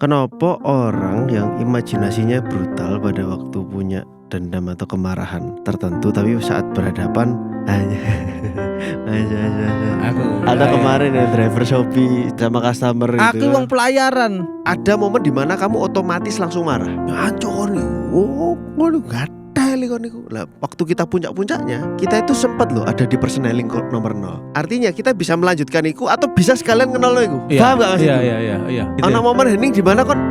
Kenapa orang yang imajinasinya brutal pada waktu punya dendam atau kemarahan tertentu, tapi saat berhadapan ada kemarin ya driver Shopee sama customer Aku itu. wong pelayaran. Ada momen dimana kamu otomatis langsung marah. Ancur nih, ngono gatel kon niku. Lah waktu kita puncak-puncaknya, kita itu sempat loh ada di persneling nomor 0. Artinya kita bisa melanjutkan iku atau bisa sekalian kenal lo iku. Paham gak maksudku? Iya. Ana momen hening di mana kon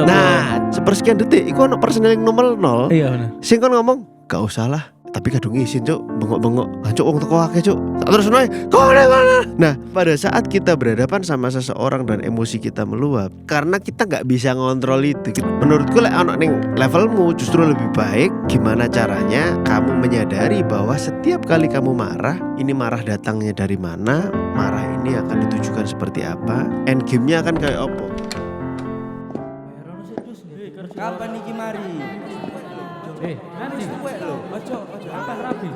nah, sepersekian detik iku ono persneling nomor 0. Iya bener. Sing kon ngomong, gak usah lah. Tapi kadung isin cuk, bengok-bengok. Cuk wong teko akeh cuk. Terus noe, kone. Nah, pada saat kita berhadapan sama seseorang dan emosi kita meluap, karena kita nggak bisa ngontrol itu. Menurutku lek anak ning levelmu justru lebih baik gimana caranya kamu menyadari bahwa setiap kali kamu marah, ini marah datangnya dari mana, marah ini akan ditujukan seperti apa, end game-nya akan kayak apa. Kapan iki mari? Nanti Suwe lho. ojo apa rabi.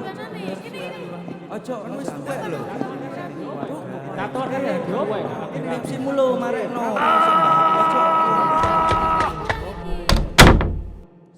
Ojo wis suwe lho. Kator kan ya diowe. Tipsimu lho marekno.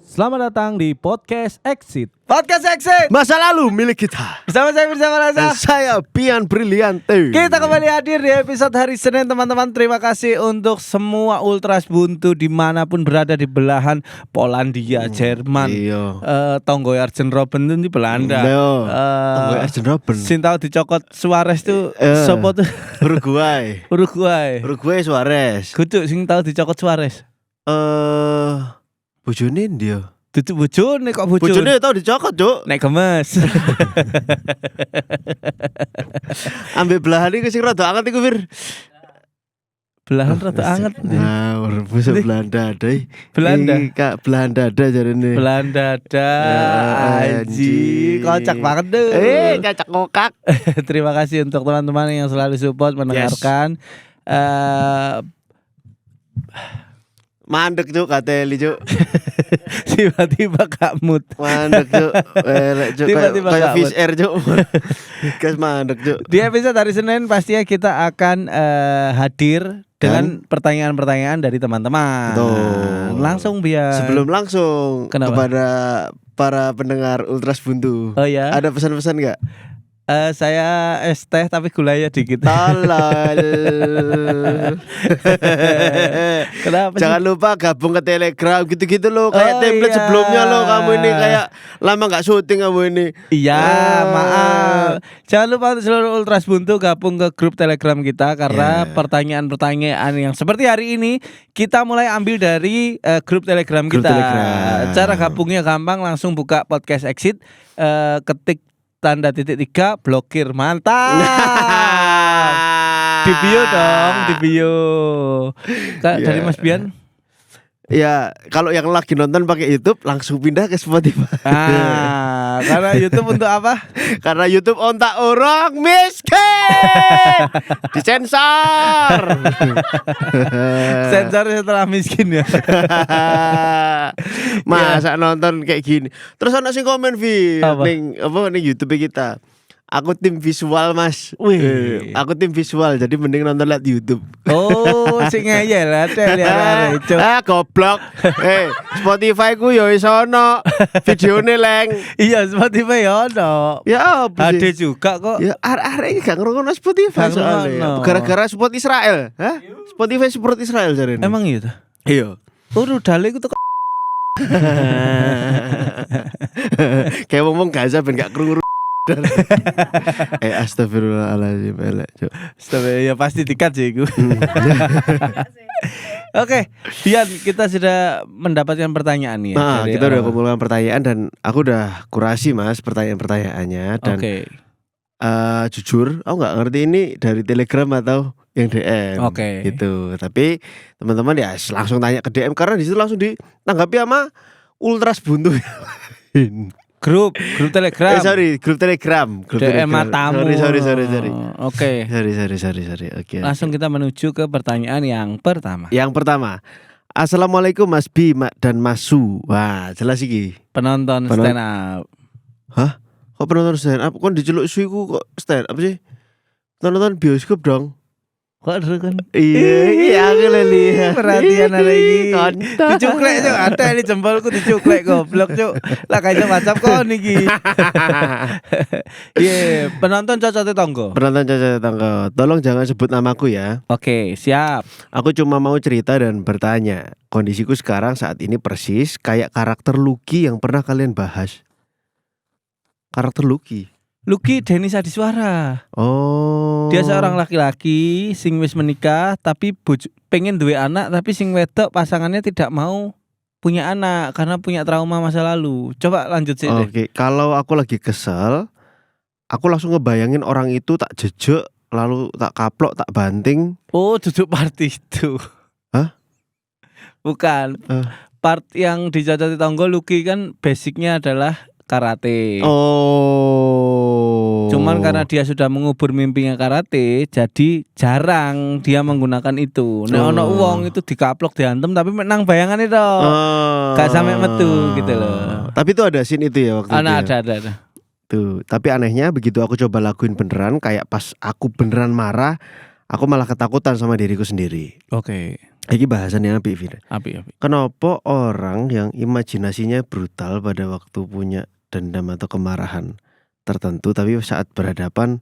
Selamat datang di Podcast Exit. Podcast Exit. Masa lalu milik kita. Bersama Dan Rasa. saya Pian Briliante. Kita kembali hadir di episode hari Senin, teman-teman. Terima kasih untuk semua Ultras Buntu dimanapun berada di belahan Polandia, Jerman, Iya. Tonggo Arjen Robben itu di Belanda. Tonggo Arjen Robben. Sing tau dicokot Suarez tuh sopo tuh? Uruguay. Uruguay Suarez. Kudu sing tau dicokot Suarez. Bojone dia. Dudu bojone kok bojone. Bojone tau dicokot, Cuk. Nek gemes. Ambek belahan iki sing rada anget iku, Fir. Belahan rada anget. Nah, busuk Belanda ada. Belanda. Kak Belanda ada jarene. Belanda ada. Anjing. Kocak banget deh. Cacak kokak. Terima kasih untuk teman-teman yang selalu support mendengarkan. Mandek, Cuk, kateli, Cuk. Tiba-tiba Kak Mut. Mandek, Cuk. Elek, Cuk. Tiba-tiba Kayak gak fish air, Cuk. Gas mandek, Cuk. Di episode hari Senin pastinya kita akan hadir dengan pertanyaan-pertanyaan dari teman-teman. Betul. Langsung biar. Sebelum langsung Kenapa? kepada para pendengar Ultras Buntu. Oh ya. Ada pesan-pesan enggak? Saya es teh tapi gulanya dikit. Tolol. Kenapa sih? Jangan lupa gabung ke Telegram gitu-gitu loh. Kayak Oh, template iya. sebelumnya loh. Kamu ini kayak lama gak syuting kamu ini. Iya, maaf. Jangan lupa untuk seluruh Ultras Buntu gabung ke grup Telegram kita karena pertanyaan-pertanyaan yang seperti hari ini kita mulai ambil dari grup Telegram Grup kita. Telegram. Cara gabungnya gampang, langsung buka Podcast Exit, ketik tanda titik 3 blokir. Mantap. Di bio dong, di bio. Dari Mas Bian. Ya, kalau yang lagi nonton pakai YouTube langsung pindah ke Spotify. Karena YouTube untuk apa? Karena YouTube ontak orang miskin. Disensor. Sensor setelah miskin ya. Masa nonton kayak gini. Terus ana sing komen Apa? ning YouTube kita. Aku tim visual, Mas. Wih. Aku tim visual, jadi mending nonton liat YouTube. Oh, sing ngeyel ada itu. Goblok. Spotify ku yo iso ono videone leng. Iya, Spotify ya ono. Ya apa Ada sih? juga kok. Ya arek iki gak ngrungokno Spotify Gak soalnya. ngrungokno. Gara-gara support Israel. Hah? Spotify support Israel jarene. Emang gitu. Iya. Rudale ku tuh Kayak ngomong Gaza ben gak krungu. Astagfirullahaladzim. Cuk. ya pasti dikat sih iku. Oke, Dian, kita sudah mendapatkan pertanyaan nih ya. Nah, dari kita udah orang. kumpulkan pertanyaan dan aku udah kurasi, Mas, pertanyaan-pertanyaannya dan Oke. jujur aku nggak ngerti ini dari Telegram atau yang DM. Oke. Gitu. Tapi teman-teman ya langsung tanya ke DM karena di situ langsung ditanggapi sama Ultras Buntu. Grup Telegram. Grup Telegram. DM matamu. Sorry. Oke. Sorry. Oke. Langsung kita menuju ke pertanyaan yang pertama. Yang pertama. Assalamualaikum Mas Bi dan Mas Su. Wah, jelas iki. Penonton stand up. Hah? Kok penonton stand up? Kok diceluk Su iku kok stand up sih? Nonton bioskop dong. kok kan. Iya aku lihat. Perhatian ada iki. Kontol. Dicuklek cuk, ada ini jempolku dicuklek goblok cuk. Lah kayak WhatsApp kon iki. Iya, penonton cocok tonggo. Penonton Caca Tangga, tolong jangan sebut namaku ya. Oke, siap. Aku cuma mau cerita dan bertanya. Kondisiku sekarang saat ini persis kayak karakter Lucky yang pernah kalian bahas. Karakter Lucky. Lucky Denny Sadiswara. Oh. Dia seorang laki-laki sing wis menikah tapi pengen duwe anak tapi sing wedok pasangannya tidak mau punya anak karena punya trauma masa lalu. Coba lanjut sih deh. Oke, kalau aku lagi kesel, aku langsung ngebayangin orang itu tak jejek, lalu tak kaplok, tak banting. Oh, duduk part itu. Hah? Bukan. Part yang dicacati tonggo Lucky kan basicnya adalah karate. Oh. Cuman karena dia sudah mengubur mimpinya karate, jadi jarang dia menggunakan itu. Nek ono wong itu dikaplok diantem tapi menang bayangan itu. Gak sampai metu gitu loh. Tapi itu ada scene itu ya waktu itu. Ya? Ada. Tuh, tapi anehnya begitu aku coba lakuin beneran, kayak pas aku beneran marah, aku malah ketakutan sama diriku sendiri. Oke. Ini bahasan yang api. Api. Kenapa orang yang imajinasinya brutal pada waktu punya dendam atau kemarahan tertentu, tapi saat berhadapan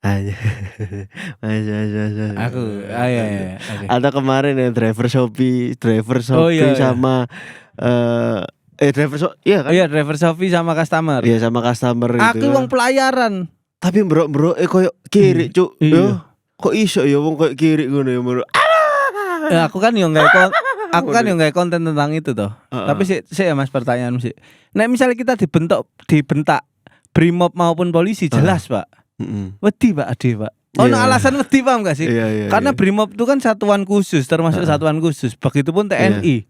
hanya Aku, iya. Okay. Atau kemarin ya driver Shopee iya. sama iya kan? Iya, driver Sofi sama customer. Iya sama customer Aku itu. wong pelayaran. Tapi bro koyo kiri cuk. Iya. Yo, kok iso ya wong koyo kiri ngono ya bro. Aku kan yang nggak konten tentang itu toh. Tapi sih ya Mas pertanyaan sih. Nah misalnya kita dibentak Brimob maupun polisi jelas Pak. Wedi Pak Ade Pak. Ono alasan wedi paham gak sih? Iya, Karena Brimob itu kan satuan khusus termasuk satuan khusus. Begitupun TNI.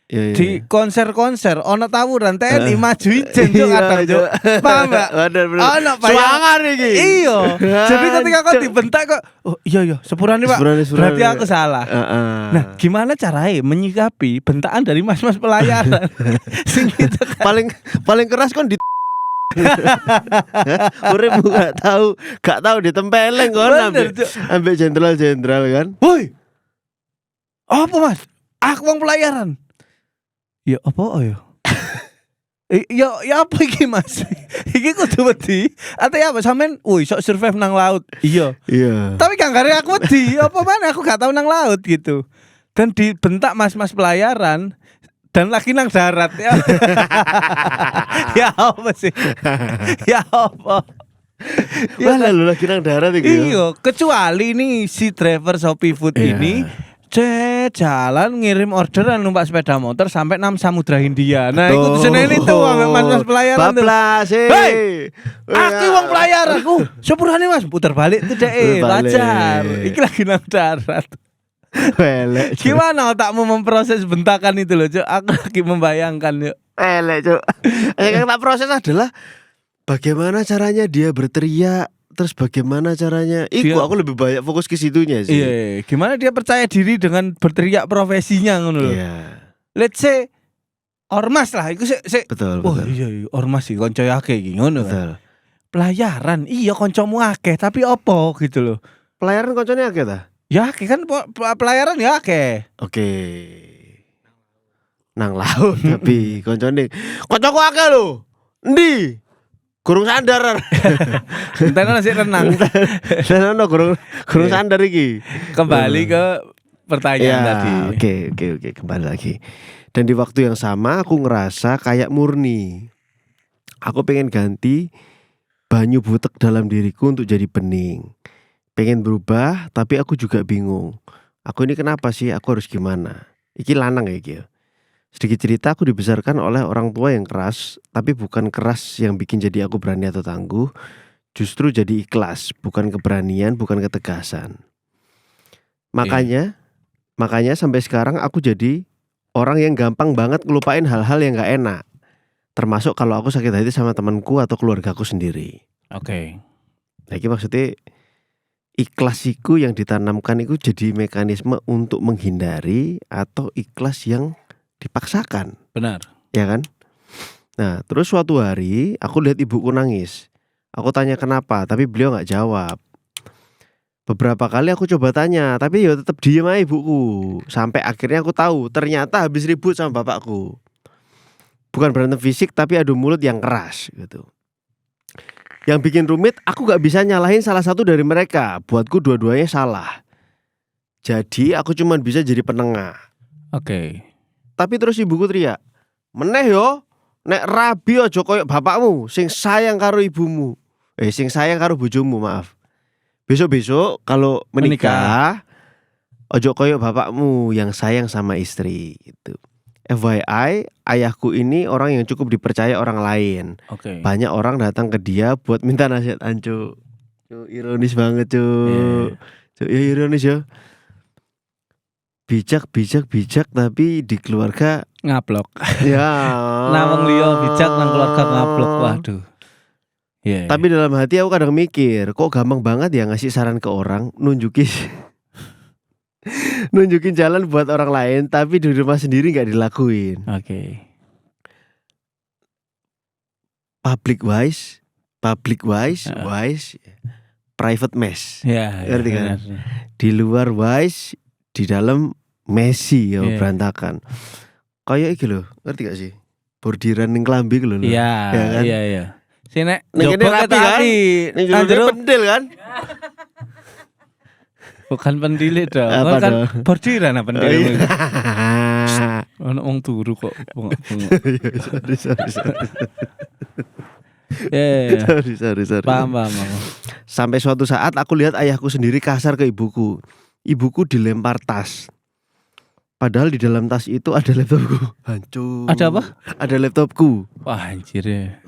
Iya. Di konser-konser ono tawuran TNI maju ijen cuk Iya, kadang cuk. Paham gak? Bener. Ono Semangat iki. Iya. Jadi ketika kau dibentak kok oh iya sepurane Pak. Sepurane. Berarti aku salah. Nah, gimana caranya menyikapi bentakan dari mas-mas pelayaran? Sing gitu kan. paling keras kan di urip gak tahu ditempeleng kon ambek jenderal kan. Woi. Apa Mas? Aku wong pelayaran. Ya apa ya? Ya apa iki Mas? Iki kudu wedi. Atau ya apa sampean woi sok survive nang laut. Iya. Tapi kanggare aku wedi. Apa mana aku gak tahu nang laut gitu. Dan dibentak mas-mas pelayaran dan lagi nang darat ya. Ya apa sih? Ya apa? Ya lalu lagi nang darat iki. Iya, kecuali nih si driver Shopee Food ini jalan ngirim orderan numpak sepeda motor sampai 6 Samudra Hindia. Nah, itu senene itu mas-mas pelayaran tuh. Bablas, Hei, aku wong pelayaran. Sepurane Mas putar balik tuh deh, wajar. Iki lagi nang darat. Elek. Gimana otakmu memproses bentakan itu loh, Cuk? Aku lagi membayangkan, yuk. Elek, Cuk. Yang tak proses adalah bagaimana caranya dia berteriak. Terus bagaimana caranya? Aku lebih banyak fokus ke situnya sih. Iya, gimana dia percaya diri dengan berteriak profesinya ngono lho. Iya. Let's say ormas lah, iku sik. Betul. Oh iya, ormas iki kanca akeh iki ngono betul. kan. Pelayaran, iya kancamu akeh, tapi opo gitu loh. Pelayaran koncone akeh ta? Ya akeh kan pelayaran ya akeh. Oke. Nang laut tapi koncone koncoku akeh lho. Endi? Gurung sandar. Entene nasi renang. Ono gurung sandar iki. Kembali ke pertanyaan tadi. Oke, kembali lagi. Dan di waktu yang sama aku ngerasa kayak murni. Aku pengen ganti banyu butek dalam diriku untuk jadi bening. Pengen berubah tapi aku juga bingung. Aku ini kenapa sih? Aku harus gimana? Iki lanang ya iki. Sedikit cerita, aku dibesarkan oleh orang tua yang keras, tapi bukan keras yang bikin jadi aku berani atau tangguh, justru jadi ikhlas, bukan keberanian, bukan ketegasan. Makanya sampai sekarang aku jadi orang yang gampang banget ngelupain hal-hal yang gak enak. Termasuk kalau aku sakit hati sama temanku atau keluargaku sendiri. Oke. Lagi maksudnya ikhlasiku yang ditanamkan itu jadi mekanisme untuk menghindari atau ikhlas yang dipaksakan. Benar. Ya kan? Nah terus suatu hari aku lihat ibuku nangis. Aku tanya kenapa, tapi beliau gak jawab. Beberapa kali aku coba tanya, tapi ya tetap diem aja ibuku. Sampai akhirnya aku tahu ternyata habis ribut sama bapakku. Bukan berantem fisik tapi adu mulut yang keras gitu. Yang bikin rumit, aku gak bisa nyalahin salah satu dari mereka. Buatku dua-duanya salah. Jadi aku cuma bisa jadi penengah. Oke. Tapi terus ibuku teriak, "Meneh yo, nek rabi aja koyo bapakmu sing sayang karo ibumu. Sing sayang karo bojomu, maaf. Besok-besok kalau menikah ojo koyo bapakmu yang sayang sama istri gitu." FYI, ayahku ini orang yang cukup dipercaya orang lain. Oke. Banyak orang datang ke dia buat minta nasihat, Cuk. Cuk, ironis banget, Cuk. Cuk, ya ironis ya. Bijak tapi di keluarga Ngablok. ya. Nawang liya bijak nang keluarga ngablok. Waduh. Iya. Tapi dalam hati aku kadang mikir, kok gampang banget ya ngasih saran ke orang, nunjukin jalan buat orang lain, tapi di rumah sendiri nggak dilakuin. Oke. Public wise, private mess. Ya. Ngerti kan? benar. Di luar wise, di dalam messy ya, Iya. berantakan. Kayak iki lho, ngerti gak sih? Bordiran ning klambi lho. Iya. Ya kan? Iya. Sini Ning kene rapi kan? Ning jero pendil kan? Bukan pendilik dong. Apa Kan dong? bordiran apa Oh, pendilik? iya. Ono wong turu kok. Sorry. Iya. Sorry. Paham. Sampai suatu saat aku lihat ayahku sendiri kasar ke ibuku. Ibuku dilempar tas. Padahal di dalam tas itu ada laptopku. Hancur. Ada apa? Ada laptopku. Wah anjir ya.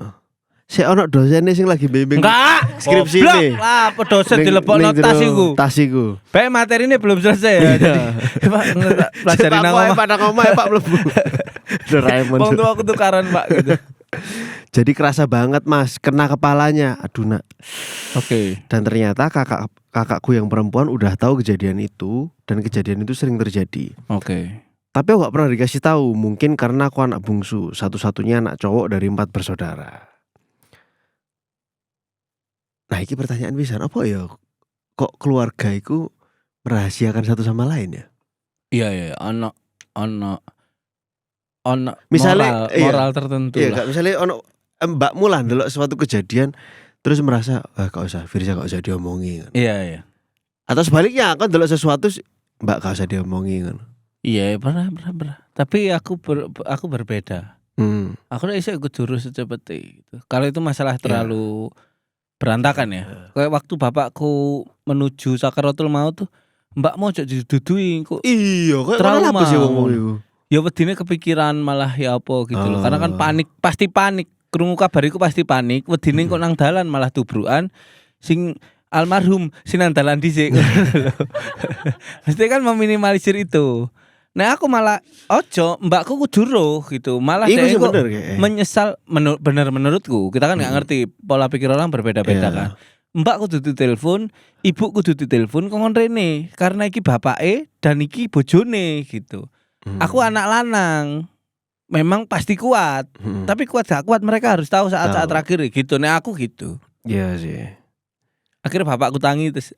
Saya ono dosennya sing lagi bimbing Enggak. skripsi Goblok. nih. Lah, dosen dilebokno tas iku. Tas iku. Baik materinya belum selesai ya. Jadi Pak pelajari nang omah. Pak omah Pak mlebu. Doraemon. Wong tua aku tukaran Pak gitu. Jadi kerasa banget Mas, kena kepalanya. Aduh nak. Oke. Dan ternyata kakakku yang perempuan udah tahu kejadian itu, dan kejadian itu sering terjadi. Oke. Tapi aku gak pernah dikasih tahu, mungkin karena aku anak bungsu, satu-satunya anak cowok dari 4 bersaudara. Nah, ini pertanyaan bisa apa ya? Kok keluarga itu merahasiakan satu sama lain ya? Iya. Ono Misalnya, moral tertentu Iya, lah. gak misalnya ono mbakmu lah ndelok suatu kejadian terus merasa, gak usah Firza gak usah diomongin. Iya. Atau sebaliknya, kan ndelok sesuatu mbak gak usah diomongin. Iya, pernah. Tapi aku berbeda. Aku nek iso ikut jurus secepete gitu. Kalau itu masalah terlalu berantakan ya. Kayak waktu bapakku menuju sakaratul maut tuh, mbak mau ojo didudui kok. Iya, kayak Trauma. apa sih ngomong itu? Ya wedine kepikiran malah ya apa gitu loh. Karena kan pasti panik. Krungu kabar iku pasti panik. Wedine kok nang dalan malah tubrukan sing almarhum sing nang dalan dhisik. Mesti kan meminimalisir itu. Nah aku malah ojo mbakku kudu roh gitu. Malah Iku dia sih kok bener kayak. menyesal bener menurutku. Kita kan nggak ngerti pola pikir orang berbeda-beda kan. Mbak kudu ditelepon, ibu kudu ditelepon kongon rene karena iki bapake dan iki bojone gitu. Aku anak lanang. Memang pasti kuat. Tapi kuat gak kuat mereka harus tahu saat-saat terakhir gitu. Nah aku gitu. Iya sih. Akhirnya bapakku tangi terus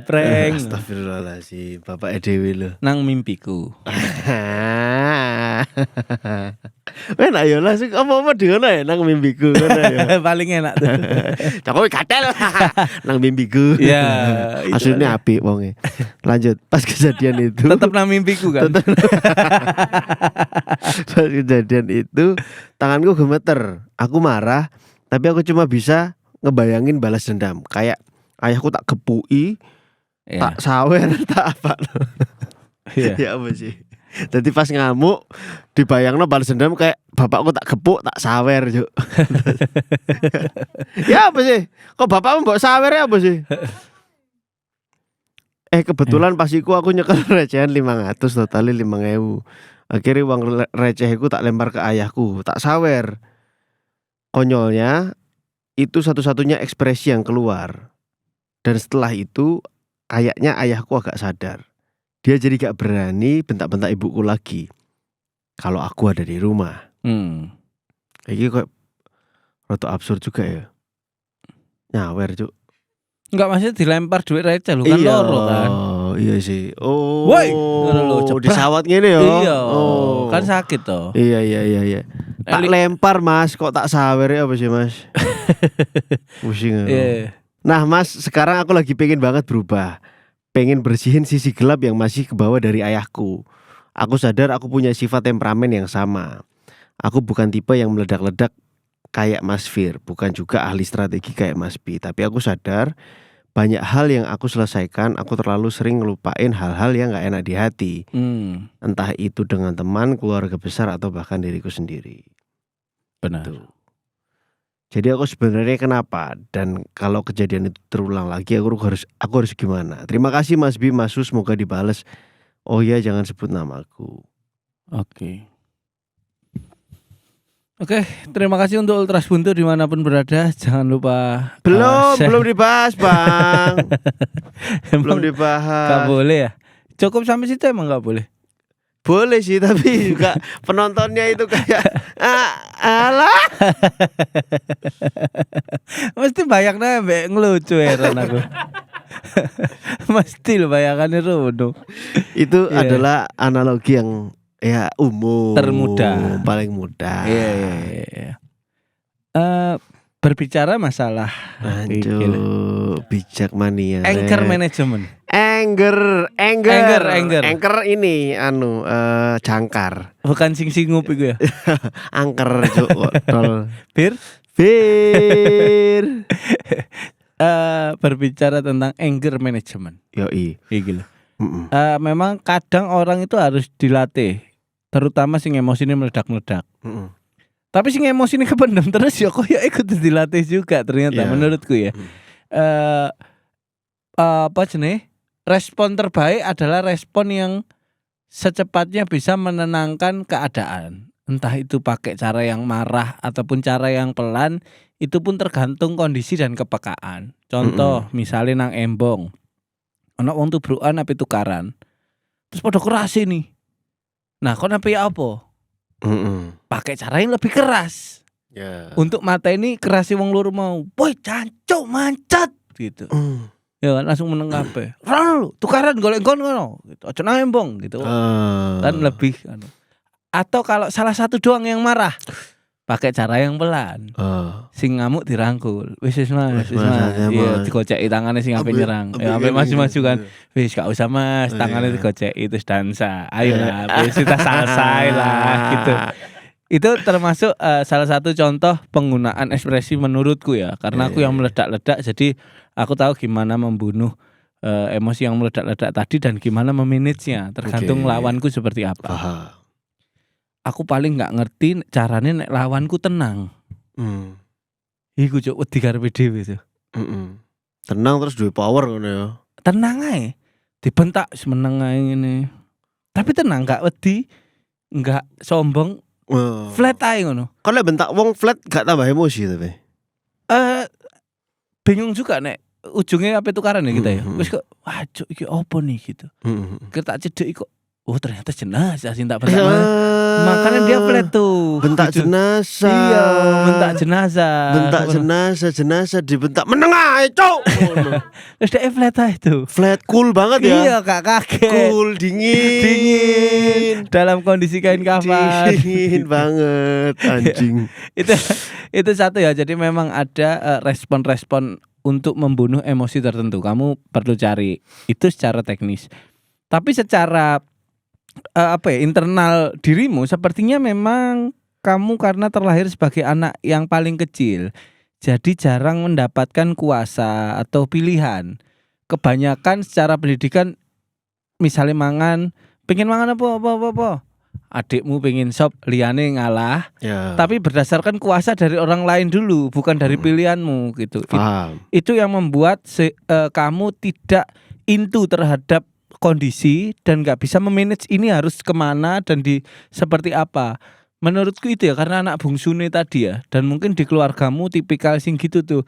prank Astagfirullahaladzim, bapak Dewi loh. nang mimpiku. Enak ya lah sih, apa-apa dengono ya nang mimpiku ngono ya. Paling enak tuh. Jokowi gatel nang mimpiku. Ya, itu. Aslinya apik wonge. Lanjut, pas kejadian itu. Tetap nang mimpiku kan. Pas kejadian itu tanganku gemeter. Aku marah, tapi aku cuma bisa ngebayangin balas dendam. Kayak ayahku tak gepui, tak sawer, tak apa. Ya apa sih? Jadi pas ngamuk dibayangno balas dendam kayak bapakku tak gepuk, tak sawer, Juk. Ya apa sih? Kok bapakmu mbok sawer ya apa sih? Kebetulan pas iku aku nyekel recehan 500, totalnya 5.000. Akhirnya uang recehku tak lempar ke ayahku, tak sawer. Konyolnya itu satu-satunya ekspresi yang keluar. Dan setelah itu kayaknya ayahku agak sadar. Dia jadi gak berani bentak-bentak ibuku lagi kalau aku ada di rumah. Ini kok rada absurd juga ya. Nyawer, Cuk. Enggak maksudnya dilempar duit receh lho kan loro kan. Iya sih. Oh. Woi, ngono lho, jebrak. Disawat ngene ya. Iya. Oh. Kan sakit toh. Iya. Tak lempar Mas, kok tak sawer ya apa sih Mas? Pusing. Iya. Nah Mas, sekarang aku lagi pengen banget berubah. Pengen bersihin sisi gelap yang masih kebawa dari ayahku. Aku sadar aku punya sifat temperamen yang sama. Aku bukan tipe yang meledak-ledak kayak Mas Fir, bukan juga ahli strategi kayak Mas Pi. Tapi aku sadar banyak hal yang aku selesaikan, aku terlalu sering ngelupain hal-hal yang gak enak di hati. Entah itu dengan teman, keluarga besar, atau bahkan diriku sendiri. Benar. Tuh. Jadi aku sebenarnya kenapa? Dan kalau kejadian itu terulang lagi, aku harus gimana? Terima kasih Mas Bi, Mas Su, semoga dibales. Oh ya, jangan sebut namaku. Oke, terima kasih untuk Ultras Buntu dimanapun berada. Jangan lupa belum dibahas Bang. Belum dibahas. Gak boleh ya? Cukup sampai situ emang gak boleh? Boleh sih, tapi juga penontonnya itu kayak alah. Mesti banyak nambah ngelucu heran aku. Mesti lo bayangannya Rono. Itu adalah analogi yang ya umum, termudah, paling mudah. Iya. Berbicara masalah bijak mania. Anger management. Anger ini jangkar. Bukan sing-singup iku ya. Angker cuk. Bir. Berbicara tentang anger management. Yoi. Iki lho. Memang kadang orang itu harus dilatih, terutama sing emosinya meledak-meledak. Tapi sing emosinya kependam terus ya kok ya ikut dilatih juga ternyata menurutku ya. Apa jenis? Respon terbaik adalah respon yang secepatnya bisa menenangkan keadaan. Entah itu pakai cara yang marah ataupun cara yang pelan, itu pun tergantung kondisi dan kepekaan. Contoh misalnya nang embong. Ana wong tubrukan ape tukaran. Terus padha keras nih. Nah, kon ape apa? Pakai cara yang lebih keras. Untuk mata ini kerasi wong loro mau. Woi, jancuk mancat gitu. Ya kan langsung meneng kabeh. Ora tukaran golek kon ngono gitu. Aja nang embong gitu. Kan lebih atau kalau salah satu doang yang marah, pakai cara yang pelan. Sing ngamuk dirangkul. Wis Mas. Iya, digoceki tangane sing ape nyerang. Ya ape maju-maju kan. Wis gak usah Mas, tangane digoceki terus dansa. Ayolah, wis kita selesai lah gitu. Itu termasuk salah satu contoh penggunaan ekspresi menurutku ya. Karena aku yang meledak-ledak, jadi aku tahu gimana membunuh emosi yang meledak-ledak tadi dan gimana memanagenya. Tergantung lawanku seperti apa. Aku paling nggak ngerti caranya nek lawanku tenang. Iku cuk wedi karepe dhewe tuh. Tenang terus duwe power ngono ya. Tenang ae. Dibentak semeneng ae ngene. Tapi tenang gak wedi, enggak sombong. Flat ae ngono. Kon lek bentak wong flat gak tambah emosi tapi. Bingung juga nek ujungnya apa tukaran ya kita ya. Wis kok wah cuk iki opo nih gitu. Kita cedek kok ternyata jenazah sing tak bentak. Makanya dia flat tuh. Bentak jenazah. Iya, bentak jenazah. Bentak jenazah dibentak meneng ae, cuk. Terus dia flat ae tuh. Flat cool banget ya. Iya, gak kaget. Cool, dingin. Dalam kondisi kain kafan. Dingin banget, anjing. Itu satu ya. Jadi memang ada respon-respon untuk membunuh emosi tertentu. Kamu perlu cari itu secara teknis. Tapi secara internal dirimu sepertinya memang kamu karena terlahir sebagai anak yang paling kecil, jadi jarang mendapatkan kuasa atau pilihan. Kebanyakan secara pendidikan misalnya pengen mangan apa, adikmu pengen sop liyane ngalah, tapi berdasarkan kuasa dari orang lain dulu, bukan dari pilihanmu gitu. Itu yang membuat kamu tidak into terhadap kondisi dan gak bisa memanage ini harus kemana dan seperti apa. Menurutku itu ya karena anak bungsune tadi ya. Dan mungkin di keluargamu tipikal sing gitu tuh.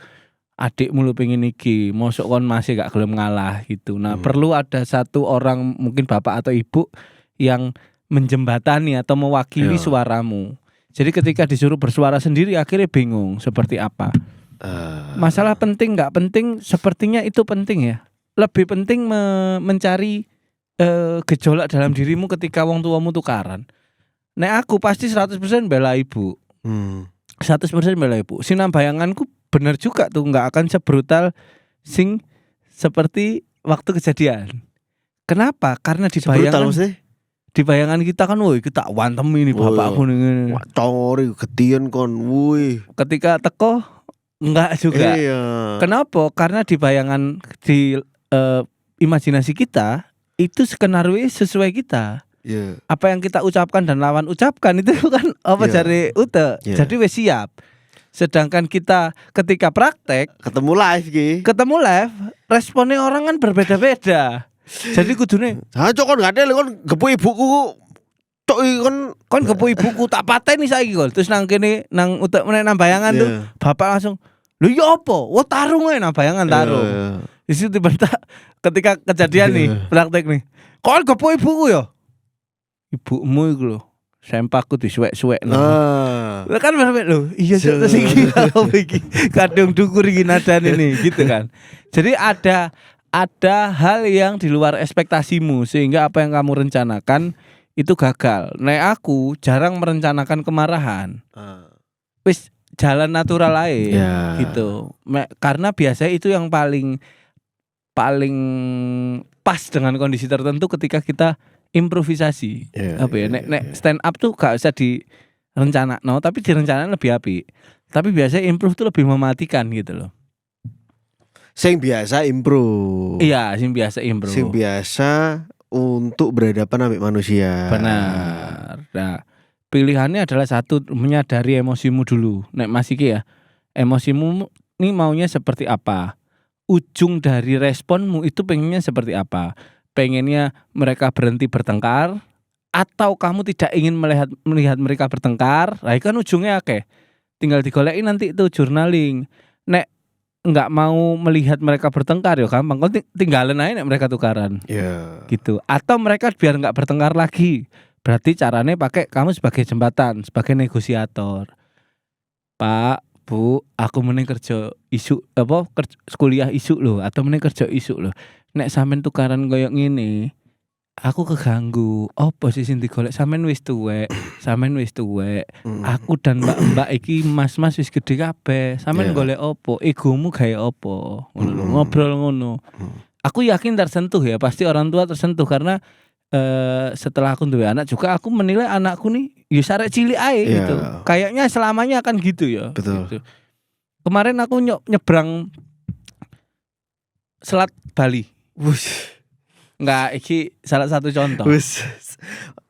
Adikmu lu pengen iki, mosok kon masih gak gelem ngalah gitu. Nah perlu ada satu orang mungkin bapak atau ibu yang menjembatani atau mewakili suaramu. Jadi ketika disuruh bersuara sendiri akhirnya bingung seperti apa. Masalah penting nggak penting, sepertinya itu penting ya. Lebih penting mencari gejolak dalam dirimu ketika wong tuamu tukaran. Nek aku pasti 100% bela ibu. 100% bela ibu. Sinan bayanganku bener juga tuh, nggak akan sebrutal sing seperti waktu kejadian. Kenapa? Karena di bayangan kita kan, woi kita wantem ini bapakku nih. Congori ketian kon, woi. Ketika teko enggak juga. Iya. Kenapa? Karena di bayangan di imajinasi kita itu skenario sesuai kita. Yeah. Apa yang kita ucapkan dan lawan ucapkan itu kan apa jari ute. Jadi wes siap. Sedangkan kita ketika praktek ketemu live, responnya orang kan berbeda-beda. Jadi kudune, cok kon gak ada kon gepu ibuku. Cok kon gepu ibuku tak pateni saiki kok. Terus nang kene nang utek meneh nang bayangan tuh, bapak langsung, "Lho ya apa? Wah tarung ae nang bayangan tarung." Di situ tiba-tiba ketika kejadian nih, praktek nih. Kon gepu ibuku ya? Ibumu iku lho, sempakku disuwek-suwek. Kan bener lho, iya terus iki apa iki? Kadung dukur iki nadane nih, gitu kan. Jadi ada hal yang di luar ekspektasimu sehingga apa yang kamu rencanakan itu gagal. Nek aku jarang merencanakan kemarahan. Wis jalan natural aja gitu. Karena biasanya itu yang paling pas dengan kondisi tertentu ketika kita improvisasi. Nek stand up tuh gak usah direncana, tapi direncanakan lebih apik. Tapi biasanya improve tuh lebih mematikan gitu loh. Sing biasa improve. Iya, sing biasa improve. Sing biasa untuk berhadapan sama manusia. Benar. Nah, pilihannya adalah satu, menyadari emosimu dulu. Nek Mas iki ya, emosimu ini maunya seperti apa? Ujung dari responmu itu pengennya seperti apa? Pengennya mereka berhenti bertengkar, atau kamu tidak ingin melihat mereka bertengkar? Nah, kan ujungnya tinggal digoleki nanti itu journaling. Nek nggak mau melihat mereka bertengkar ya gampang, kau tinggalin aja nek mereka tukaran. Gitu. Atau mereka biar nggak bertengkar lagi, berarti caranya pakai kamu sebagai jembatan, sebagai negosiator. Pak, Bu, aku mending kerja isu kuliah isu loh, atau mending kerja isu loh. Nek sampean tukaran koyo ngene, aku keganggu. Apa sih sing digolek? Sampean wis tuwek. Aku dan mbak-mbak iki mas-mas wis gede kabeh. Sampean golek opo? Egomu gawe opo? Ngono, ngobrol ngono. Aku yakin tersentuh ya, pasti orang tua tersentuh karena setelah aku duwe anak juga aku menilai anakku nih ya sarek cilik ae gitu. Kayaknya selamanya akan gitu ya. Betul. Gitu. Kemarin aku nyebrang Selat Bali. Enggak, iki salah satu contoh.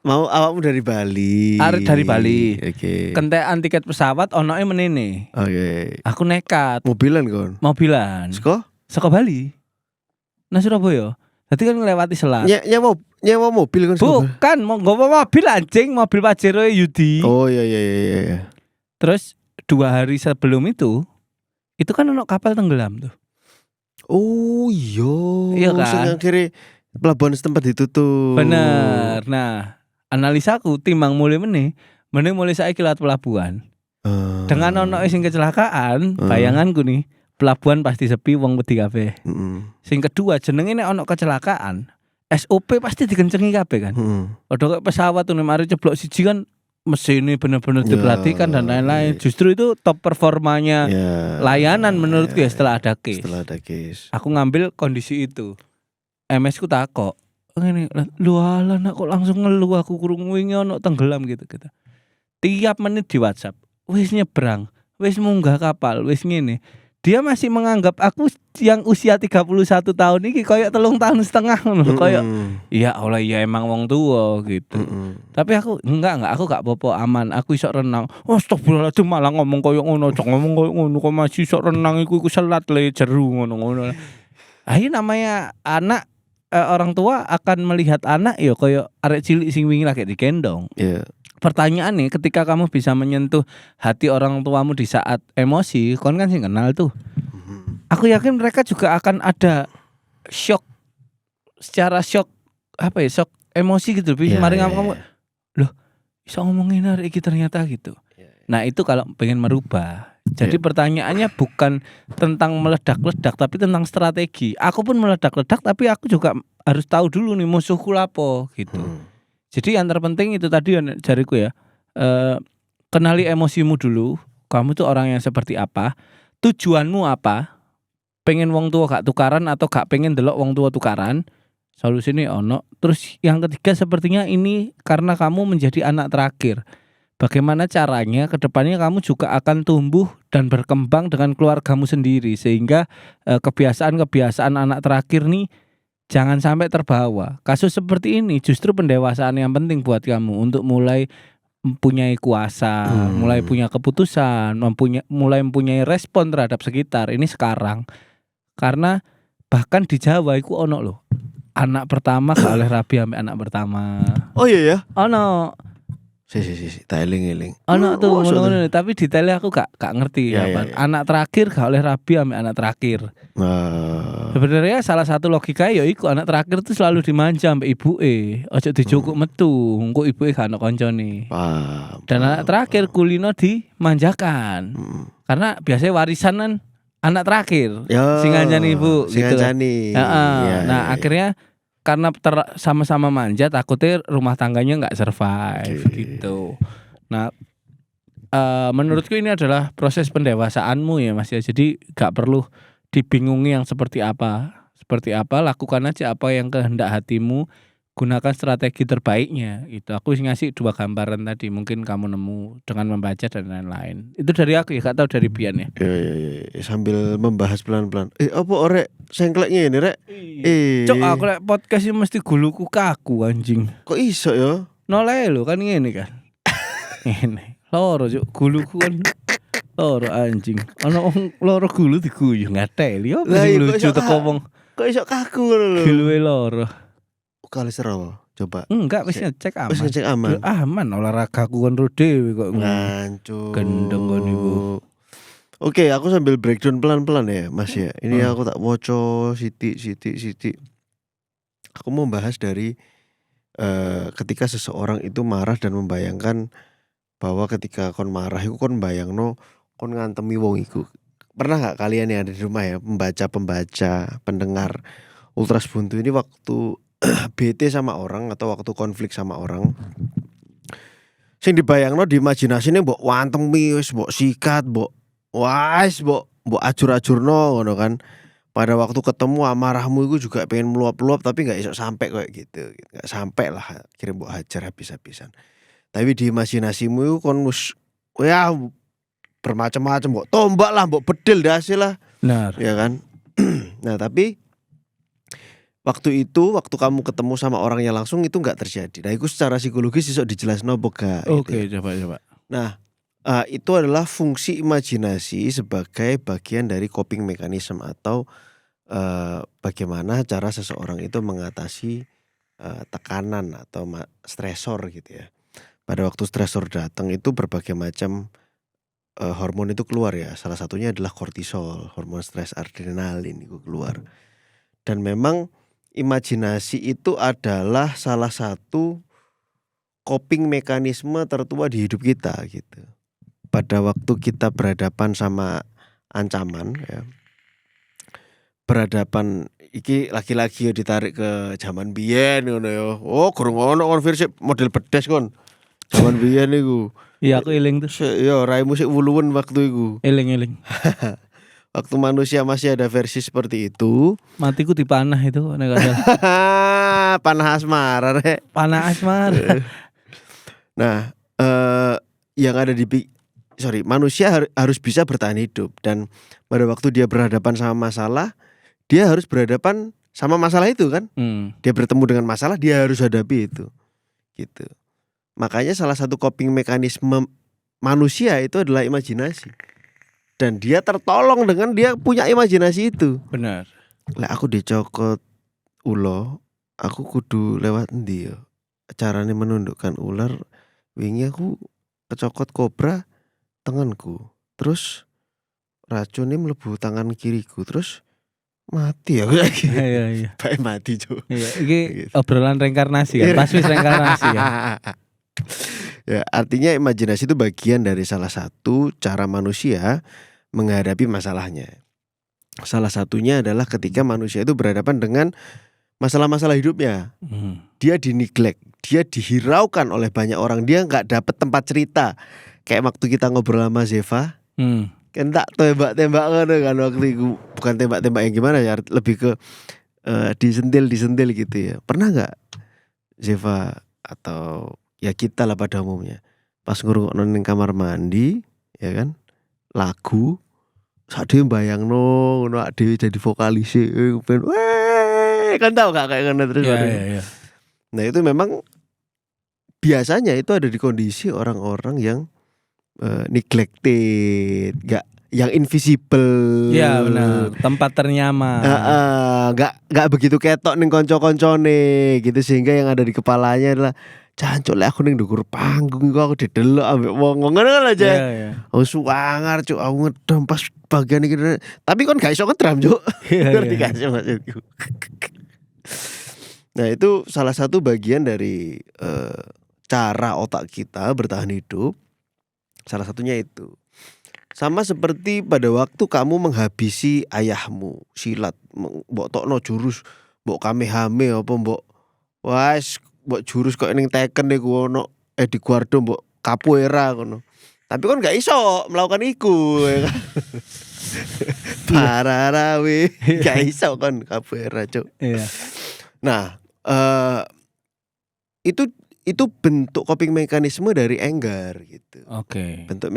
Mau awakmu dari Bali. Dari Bali. Oke. Kentekan tiket pesawat onoke menene. Oke. Aku nekat. Mobilan kon. Saka Bali. Nah Surabaya. Dadi kan nglewati selat. Nyewa mobil kan. Bukan, nggowo mobil anjing, mobil Pajero Yudi. Oh iya. Terus 2 hari sebelum itu kan ono kapal tenggelam tuh. Oh iya kan. Sing akhirnya pelabuhan setempat ditutup. Bener. Nah, analisaku timbang mulai mulai saiki lewat pelabuhan. Dengan ono sing kecelakaan, bayanganku nih, pelabuhan pasti sepi, wong wedi kabeh. Sing kedua, jenenge nek ono kecelakaan, SOP pasti dikencengi kabeh kan. Padha pesawat tuh mari ceblok siji kan mesinnya bener-bener diperhatikan dan lain-lain. Justru itu top performanya layanan menurutku ya setelah ada case. Aku ngambil kondisi itu. MS ku takok, ngene, lu ala nak kok langsung ngeluh aku kurung wingi ono tenggelam gitu. Tiap menit di WhatsApp, wis nyebrang, wis munggah kapal, wis ngene. Dia masih menganggap aku yang usia 31 tahun ini kayak 3,5 tahun ngono, kayak iya Allah ya emang wong tua gitu. Tapi aku enggak, aku gak apa-apa, aman. Aku iso renang. Astagfirullahaladzim, malah ngomong koyo ngono, ngomong koyo ngono kok masih iso renang iku selat le jeru ngono. Ayo namanya anak, orang tua akan melihat anak ya koyo arek cilik sing wingi lagi digendong. Pertanyaannya, ketika kamu bisa menyentuh hati orang tuamu di saat emosi, kon kan sih kenal tuh. Aku yakin mereka juga akan ada shock, secara shock shock emosi gitu. Mari kamu, loh, bisa ngomongin hari ini ternyata gitu. Nah itu kalau pengen merubah, Jadi pertanyaannya bukan tentang meledak-ledak tapi tentang strategi. Aku pun meledak-ledak tapi aku juga harus tahu dulu nih musuhku lapo gitu. Jadi yang terpenting itu tadi jariku ya. Kenali emosimu dulu. Kamu tuh orang yang seperti apa? Tujuanmu apa? Pengen wong tua gak tukaran atau gak pengen delok wong tua tukaran? Solusinya ono. Terus yang ketiga sepertinya ini karena kamu menjadi anak terakhir. Bagaimana caranya kedepannya kamu juga akan tumbuh dan berkembang dengan keluargamu sendiri. Sehingga kebiasaan-kebiasaan anak terakhir nih jangan sampai terbawa. Kasus seperti ini justru pendewasaan yang penting buat kamu untuk mulai mempunyai kuasa, mulai punya keputusan, mulai mempunyai respon terhadap sekitar. Ini sekarang. Karena bahkan di Jawa itu ono loh. Anak pertama gak oleh rabi ambek anak pertama. Oh iya ya. Ono. Si tak eling. Ono tuh ngono-ngono tapi detailnya aku gak ngerti Ya, apa. ya. Anak terakhir gak oleh rabi ambek anak terakhir. Sebenarnya salah satu logika ya iku anak terakhir tuh selalu dimanja ambek ibuke. Ojo dijukuk metu, engko ibuke gak ono koncone. Paham. Dan anak terakhir kulino dimanjakan. Karena biasanya warisan kan anak terakhir. Sing ngancani ibu sing gitu. ngancani. Heeh. Iya, Nah, iya. akhirnya karena sama-sama manja takutnya rumah tangganya nggak survive gitu. Nah, menurutku ini adalah proses pendewasaanmu ya Mas ya. Jadi nggak perlu dibingungi yang seperti apa, lakukan aja apa yang kehendak hatimu, gunakan strategi terbaiknya gitu. Aku ngasih 2 gambaran tadi, mungkin kamu nemu dengan membaca dan lain-lain. Itu dari aku ya, gak tahu dari Bian ya. Iya. Sambil membahas pelan-pelan. Apa orek sengkleknya ini rek? Cok aku lek podcast ini mesti guluku kaku anjing. Kok iso ya? Noleh lho kan ngene kan. Ngene. Loro cok guluku kan loro anjing. Ono wong loro gulu diguyu ngateli yo Lah, sing iya, kok lucu iso teko wong Kok iso kaku ngono lho? guluwe loro. Kolesterol. Coba. Enggak wis ngecek aman. Wis ngecek aman. Yo, aman olahraga ku kan ro dhewe kok. Ngancur. Gendeng kon iku. Oke, aku sambil breakdown pelan-pelan ya, Mas ya. Ini aku tak woco siti. Aku mau bahas dari ketika seseorang itu marah dan membayangkan bahwa ketika kon marah iku kon bayangno kon ngantemi wong iku. Pernah gak kalian yang ada di rumah ya, pembaca, pendengar Ultras Buntu ini waktu bete sama orang atau waktu konflik sama orang, sing dibayangno di imajinasine mbok wantemi wis mbok sikat, mbok ajur-ajurno ngono kan. Pada waktu ketemu amarahmu itu juga pengen meluap-luap tapi gak iso sampai kayak gitu. Gak sampai lah, akhirnya mbok hajar habis-habisan. Tapi di imajinasimu itu kon wis ya bermacam-macam, mbok tombak lah, mbok bedil dasi lah. Benar. Ya kan? Nah, tapi waktu kamu ketemu sama orangnya langsung itu nggak terjadi. Nah, itu secara psikologis iso dijelasno apa gak? Oke, gitu. coba. Nah, itu adalah fungsi imajinasi sebagai bagian dari coping mechanism atau bagaimana cara seseorang itu mengatasi tekanan atau stresor gitu ya. Pada waktu stresor datang itu berbagai macam hormon itu keluar ya. Salah satunya adalah kortisol, hormon stres, adrenalin itu keluar. Dan memang imajinasi itu adalah salah satu coping mekanisme tertua di hidup kita gitu. Pada waktu kita berhadapan sama ancaman ya. Berhadapan iki laki-laki ditarik ke zaman biyen ngono ya. Oh, gurung ono kon versi model bedes kon. Zaman biyen iku. Iya aku eling tuh. Ya raimu sik wuluwen waktu iku. Eling. Waktu manusia masih ada versi seperti itu. Matiku dipanah itu nek gak salah. Panah asmara rek. Panah asmara. Nah, yang ada di manusia harus bisa bertahan hidup, dan pada waktu dia berhadapan sama masalah, dia harus berhadapan sama masalah itu kan. Dia bertemu dengan masalah, dia harus hadapi itu. Gitu. Makanya salah satu coping mekanisme manusia itu adalah imajinasi. Dan dia tertolong dengan dia punya imajinasi itu. Benar. Lah aku dicokot ulo, aku kudu lewat endi yo? Carane menundukkan ular, wingi aku kecokot kobra tanganku. Terus racunnya mlebu tangan kiriku, terus mati ya. Iya. Bae mati, Cuk. Iya, iki obrolan reinkarnasi kan. Pas wis reinkarnasi kan. Ya, artinya imajinasi itu bagian dari salah satu cara manusia menghadapi masalahnya. Salah satunya adalah ketika manusia itu berhadapan dengan masalah-masalah hidupnya. Dia di-neglect, dia dihiraukan oleh banyak orang, dia nggak dapet tempat cerita. Kayak waktu kita ngobrol sama Zeva, kan tak tembak-tembak kan waktu itu. Bukan tembak-tembak yang gimana ya, lebih ke disentil gitu ya. Pernah nggak Zeva atau ya kita lah pada umumnya pas ngrungokno ning kamar mandi ya kan lagu sak dhewe bayangno ngono ak dhewe jadi vokalis ben kan tahu gak kayak ngono terus. Iya. Nah itu memang biasanya itu ada di kondisi orang-orang yang neglected, gak yang invisible. Iya benar, tempat ternyaman. Gak begitu ketok ning konco-koncone gitu, sehingga yang ada di kepalanya adalah jancuk lek aku ning ndukur panggung iku aku didelok ambek wong ngono kan aja. Iya. Aku suwangar cuk, aku ngedom pas bagian iki. Tapi kon gak iso ngedram cuk. Ngerti gak sih maksudku? Nah, itu salah satu bagian dari cara otak kita bertahan hidup. Salah satunya itu. Sama seperti pada waktu kamu menghabisi ayahmu silat, mbok tokno jurus, mbok kamehame apa mbok mbok jurus kok ning Tekken niku ono di Guardo mbok capoeira ngono. Tapi kan gak iso melakukan iku ya kan. Pararawe gak iso kan capoeira cuk. Iya. Nah, itu bentuk coping mekanisme dari anger gitu. Oke. Bentuk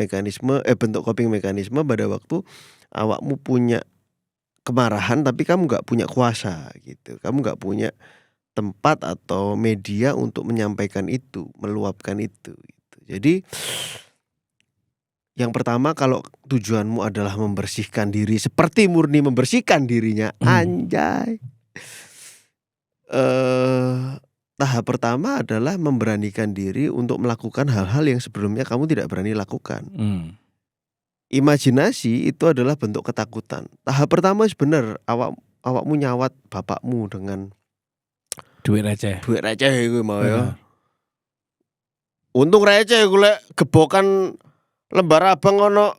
coping mekanisme pada waktu awakmu punya kemarahan tapi kamu nggak punya kuasa gitu. Kamu nggak punya tempat atau media untuk menyampaikan itu, meluapkan itu gitu. Jadi yang pertama, kalau tujuanmu adalah membersihkan diri seperti murni membersihkan dirinya, anjay. Tahap pertama adalah memberanikan diri untuk melakukan hal-hal yang sebelumnya kamu tidak berani lakukan. Imajinasi itu adalah bentuk ketakutan. Tahap pertama bener, awakmu nyawat bapakmu dengan Duit receh iku mau ya. Untung receh gue lek gebokan lembar abang ono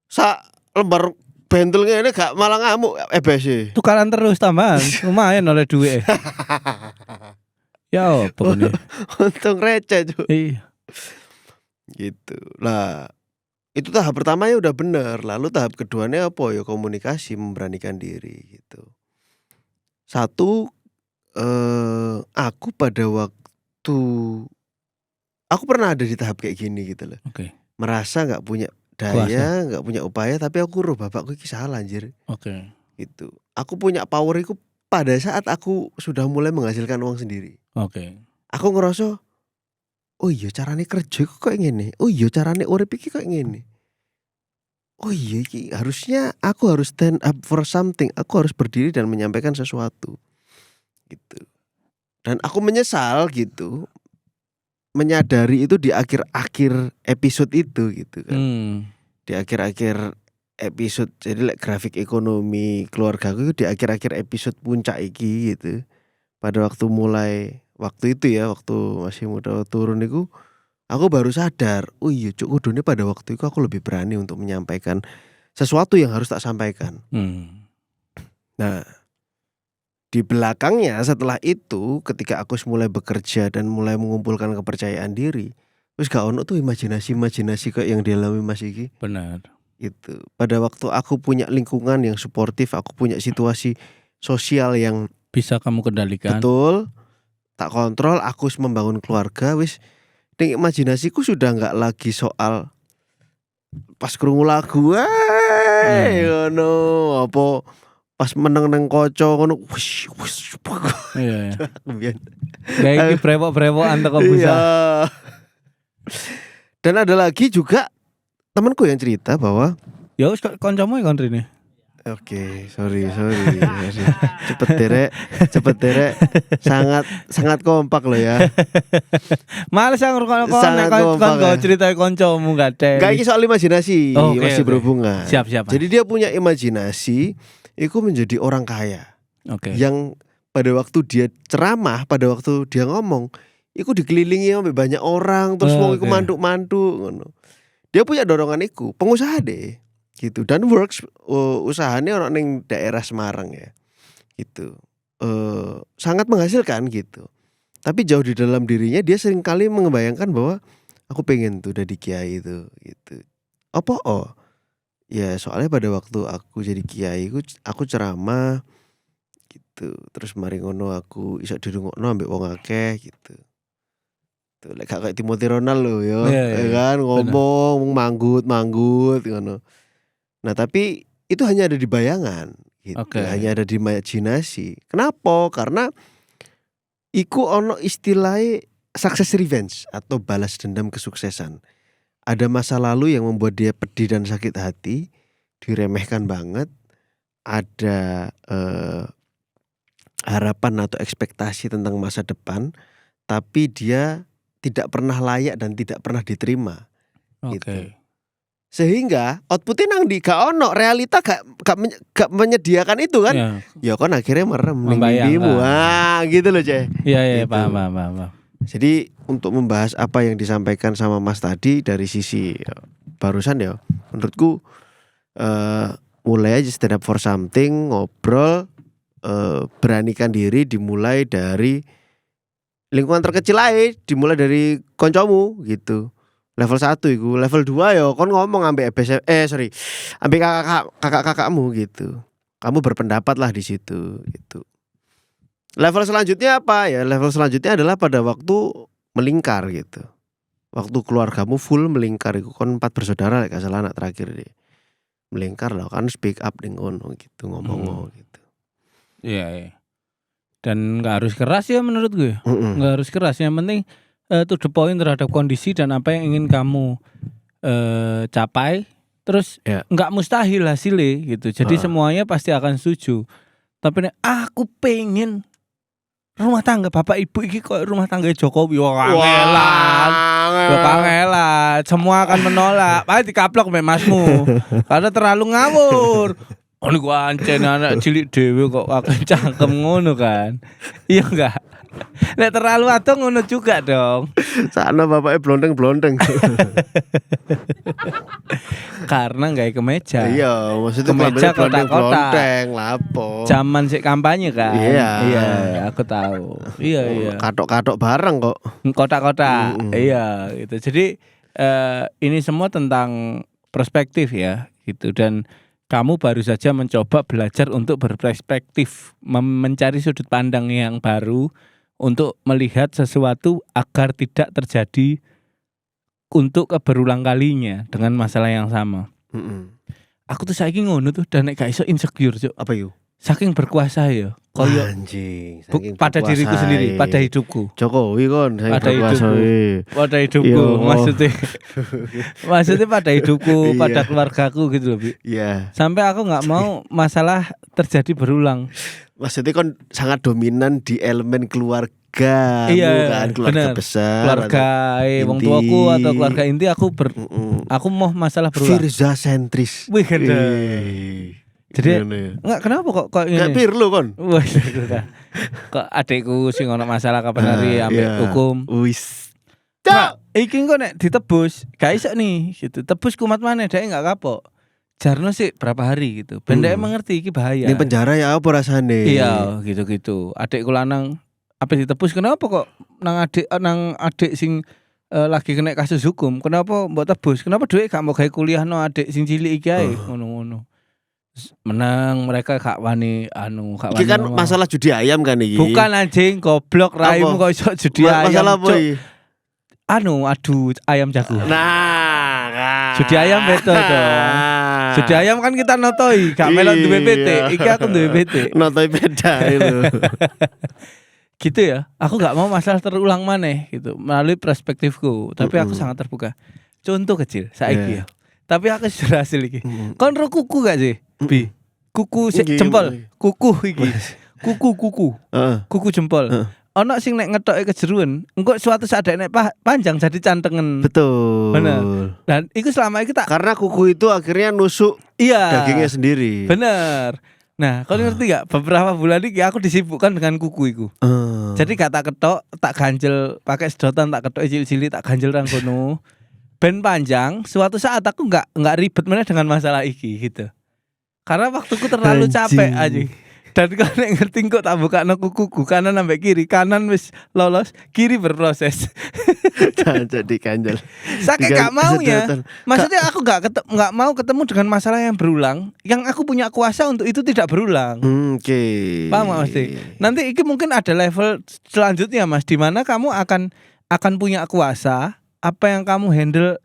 sak lembar bentol ngene gak malah ngamuk EBC. Tukaran terus tambahan, lumayan oleh duit. Ya pokoknya. Untung receh tuh. Iya. Gitu. Lah, itu tahap pertamanya udah bener. Lalu tahap keduanya apa ya? Komunikasi, memberanikan diri gitu. Satu, aku pada waktu aku pernah ada di tahap kayak gini gitu loh. Oke. Merasa nggak punya daya, nggak punya upaya, tapi aku bapakku iki salah anjir. Oke. Gitu. Aku punya power itu pada saat aku sudah mulai menghasilkan uang sendiri. Oke. Aku ngerasa, oh iya carane kerja kok ngene. Oh iya carane urip iki kok ngene. Oh iya iki harusnya aku harus stand up for something. Aku harus berdiri dan menyampaikan sesuatu. Gitu. Dan aku menyesal gitu. Menyadari itu di akhir-akhir episode itu gitu kan. Di akhir-akhir episode, jadi grafik ekonomi keluarga aku di akhir-akhir episode puncak iki gitu. Pada waktu waktu itu ya, waktu masih muda turun itu, aku baru sadar, oh iya cuk, kudune pada waktu itu aku lebih berani untuk menyampaikan sesuatu yang harus tak sampaikan. Nah, di belakangnya setelah itu, ketika aku mulai bekerja dan mulai mengumpulkan kepercayaan diri, terus gak ono tuh imajinasi kayak yang dialami Mas Iki. Benar. Gitu. Pada waktu aku punya lingkungan yang suportif, aku punya situasi sosial yang bisa kamu kendalikan. Betul. Tak kontrol, aku membangun keluarga, wis ning imajinasiku sudah nggak lagi soal pas krungu lagu ngono apa pas meneng nang kaca ngono wis iya. Kayak iki brewok-brewokan teko busa. Iya. Dan ada lagi juga temanku yang cerita bahwa ya wis kancamu ya kontrine. Oke, sorry. Cepet derek. Sangat kompak loh ya. Males yang ngrungokno kon cerita kancamu gade. Gak iki soal imajinasi, masih berhubungan. Siap. Jadi dia punya imajinasi, itu menjadi orang kaya. Oke. Yang pada waktu dia ceramah, pada waktu dia ngomong, iku dikelilingi sampai banyak orang terus wong iku Oke. mantuk-mantuk ngono. Dia punya dorongan iku, pengusaha deh gitu dan works usahanya orang ning daerah Semarang ya. Gitu. Sangat menghasilkan gitu. Tapi jauh di dalam dirinya dia sering kali membayangkan bahwa aku pengen tuh jadi kiai itu gitu. Apa ya soalnya pada waktu aku jadi kiai aku ceramah gitu. Terus mari ngono aku iso dirungokno ambek wong akeh gitu. Tuh lek kayak Timothy Ronald lho ya, Iya, ya iya, kan ngomong manggut ngono. Nah, tapi itu hanya ada di bayangan gitu. Oke. Hanya ada di imajinasi. Kenapa? Karena iku ono istilahnya success revenge atau balas dendam kesuksesan. Ada masa lalu yang membuat dia pedih dan sakit hati, diremehkan banget. Ada harapan atau ekspektasi tentang masa depan, tapi dia tidak pernah layak dan tidak pernah diterima. Oke. Gitu. Sehingga outputnya nang di gak ono, realita gak menyediakan itu kan. Iya. Ya kan akhirnya merem ning Membayangkan. mimpimu. Wah, gitu loh, Ceh. Iya, iya, Gitu. paham. Jadi untuk membahas apa yang disampaikan sama Mas tadi dari sisi barusan ya, menurutku mulai aja stand up for something, ngobrol, beranikan diri dimulai dari lingkungan terkecil aja, dimulai dari koncomu gitu. Level 1 iku, level 2 ya kon ngomong ambek ambek kakak-kakakmu gitu. Kamu berpendapat lah di situ gitu. Level selanjutnya apa ya? Level selanjutnya adalah pada waktu melingkar gitu. Waktu keluargamu full melingkar iku kon 4 bersaudara lek gak salah anak terakhir deh. Melingkar lah kan speak up ning ngono gitu ngomong gitu. Iya. Dan nggak harus keras ya menurut gue. Nggak harus keras, yang penting to the point terhadap kondisi dan apa yang ingin kamu capai. Terus Ya. nggak mustahil hasilnya gitu. Jadi semuanya pasti akan setuju. Tapi aku pengen rumah tangga bapak ibu iki kok rumah tangga Jokowi. Wah, kangelan. Wah, kangelan. Semua akan menolak. Pasti dikaplok mek masmu. Karena terlalu ngawur. Oh niku ancen anak cilik dhewe kok akeh cangkem ngono kan. Iya enggak? Nek terlalu ado ngono juga dong. Sana bapaknya blondeng-blondeng. Karena nggak kemeja. Iya, maksudnya Kemeja blondeng-blondeng kotak-kotak. lapo. Zaman sik kampanye kan. Iya. Iya, aku tahu. Iya. Katok-katok bareng kok. Kotak-kotak. Mm-mm. Iya, gitu. Jadi ini semua tentang perspektif ya, gitu. Dan kamu baru saja mencoba belajar untuk berperspektif, mencari sudut pandang yang baru untuk melihat sesuatu agar tidak terjadi untuk berulang kalinya dengan masalah yang sama. Aku tuh saiki ngono tuh dan nek gak iso insecure, Cuk. Apa yuk? Saking berkuasa ya. Koyo Anjing. pada diriku sendiri, pada hidupku. Jokowi kon saking Pada berkuasa, hidupku. weh. Pada hidupku, Yo. maksudnya pada hidupku, Iya. pada keluargaku gitu loh, Bi. Iya. Sampai aku nggak mau masalah terjadi berulang. Maksudnya kon sangat dominan di elemen keluarga. Iya, kan keluarga bener. besar. Keluarga wong inti. tuaku atau keluarga inti Mm-mm. aku mau masalah berulang. Firza sentris. Wih, ganda. Jadi Gimana ya? nggak kenapa kok Kayak ini? Pirlo kon. Wah, kok adekku sing ono masalah kapan hari ambek iya. hukum. Wis. Nah, iki kok nek ditebus, gak iso nih gitu. Tebus kumat maneh dhek enggak kapok. Jarno sih berapa hari gitu. Ben dhek mengerti iki bahaya. Ini penjara ya apa rasane? Iya, gitu-gitu. Adekku lanang apa ditebus kenapa kok nang adik sing lagi kena kasus hukum. Kenapa mbok tebus? Kenapa duit gak mau gawe kuliah no adik sing cilik iki ae ngono-ngono. Menang mereka gak wani gak Iki wani. kan ngomong. masalah judi ayam kan iki. Bukan anjing, goblok raimu kok iso judi ayam. Masalah apa Cuk. iki? Adu ayam jago. Nah, kan. Judi ayam beda dong. Judi ayam kan kita notoi, gak melok duwe PT. Iki aku duwe PT. Notoi beda itu. Gitu ya. Aku gak mau masalah terulang maneh gitu melalui perspektifku, tapi aku sangat terbuka. Contoh kecil saiki ya. Tapi aku sudah hasil iki. Kon ro kuku gak sih? Bi. Kuku Iki. jempol. Kuku iki. Kuku. Heeh. Kuku jempol. Ono sing nek ngetoke kejeruan, engko suatu saat nek panjang jadi cantengen. Betul. Bener. Dan itu selama itu tak Karena kuku itu akhirnya nusuk iya. dagingnya sendiri. Bener. Nah, kau ngerti gak? Beberapa bulan ini aku disibukkan dengan kuku iku. Jadi gak tak ketok, tak ganjel pakai sedotan, tak ketok cilik-cilik, tak ganjel nang kono. Ben panjang, suatu saat aku nggak ribet mana dengan masalah iki gitu. Karena waktuku terlalu capek aja. Dan kau nek ngerti kok tak buka no kuku kanan sampai kiri, kanan wis lolos, kiri berproses. Jadi kanjel. Saking gak mau ya. Maksudnya aku nggak mau ketemu dengan masalah yang berulang, yang aku punya kuasa untuk itu tidak berulang. Oke. Paham gak Mas? Nanti ini mungkin ada level selanjutnya Mas, di mana kamu akan punya kuasa, apa yang kamu handle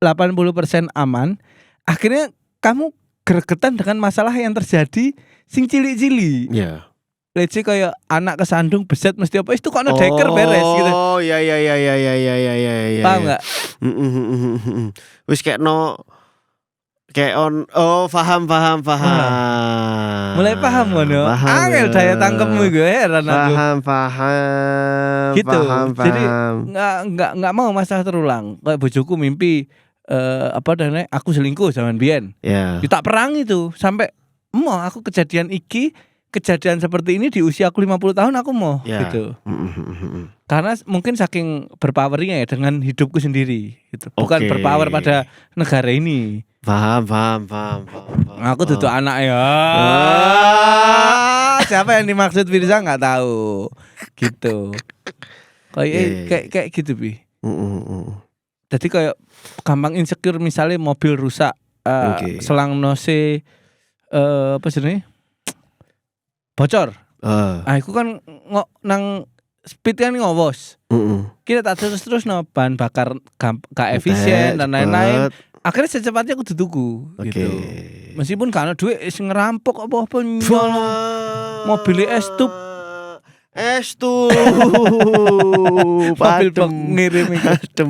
80% aman, akhirnya kamu gregetan dengan masalah yang terjadi sing cilik-cilik. Ya. Let's say kayak anak kesandung beset mesti apa itu kok ada deker beres gitu. Oh ya. Paham enggak? Wis kayak paham. Mulai paham ngono. Angel daya tangkepmu iku heran aku. Paham. Gitu. Paham. Jadi enggak mau masalah terulang. Kayak bojoku mimpi aku selingkuh zaman biyen. Ya. Ya tak perang itu sampai aku kejadian seperti ini di usia aku 50 tahun aku gitu. Karena mungkin saking berpowernya ya dengan hidupku sendiri gitu. Bukan berpower pada negara ini. Paham. Aku duduk anak ya. Siapa yang dimaksud Firza nggak tahu. Gitu. Kayak gitu Bi. Jadi kayak gampang insecure misalnya mobil rusak, selang nose apa sih bocor. Aku kan nang speed kan ngowos. Kita tak terus ban bakar gak efisien dan lain-lain. Akhirnya secepatnya aku tuku gitu. Meskipun gak ada duit ngerampok apa-apa nyol. Mobil S2 mobil ngirim itu.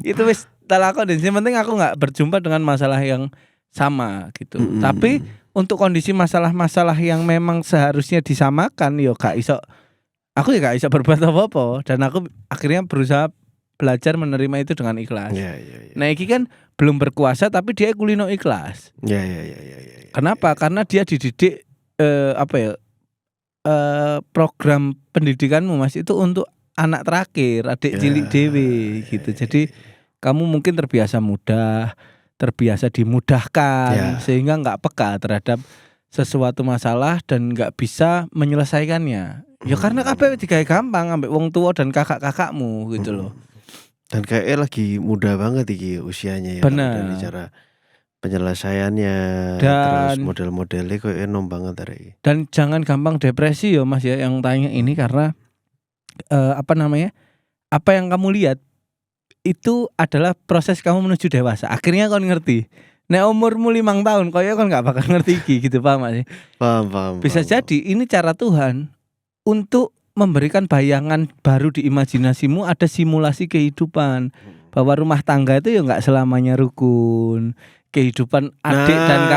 Itu wis talakon dan yang penting aku gak berjumpa dengan masalah yang sama gitu. Tapi untuk kondisi masalah-masalah yang memang seharusnya disamakan yo gak iso. Aku ya gak iso berbuat apa-apa dan aku akhirnya berusaha belajar menerima itu dengan ikhlas. Ya. Nah, iki kan belum berkuasa tapi dia kulino ikhlas. Ya. Kenapa? Karena dia dididik program pendidikanmu Mas itu untuk anak terakhir, adik cilik dewe gitu. Jadi kamu mungkin terbiasa mudah, terbiasa dimudahkan sehingga nggak peka terhadap sesuatu masalah dan nggak bisa menyelesaikannya. Ya karena kabeh digawe gampang ambek wong tua dan kakak-kakakmu gitu loh. Dan kayaknya lagi muda banget iki usianya ya. Dari cara penyelesaiannya terus model-modelnya kok enom banget hari. Dan jangan gampang depresi ya Mas ya yang tanya ini karena apa yang kamu lihat itu adalah proses kamu menuju dewasa. Akhirnya kau ngerti. Nek umurmu 5 tahun kau kan nggak bakal ngerti iki gitu paham Mas? Paham. Bisa jadi ini cara Tuhan untuk memberikan bayangan baru di imajinasimu, ada simulasi kehidupan bahwa rumah tangga itu ya nggak selamanya rukun. Kehidupan adik dan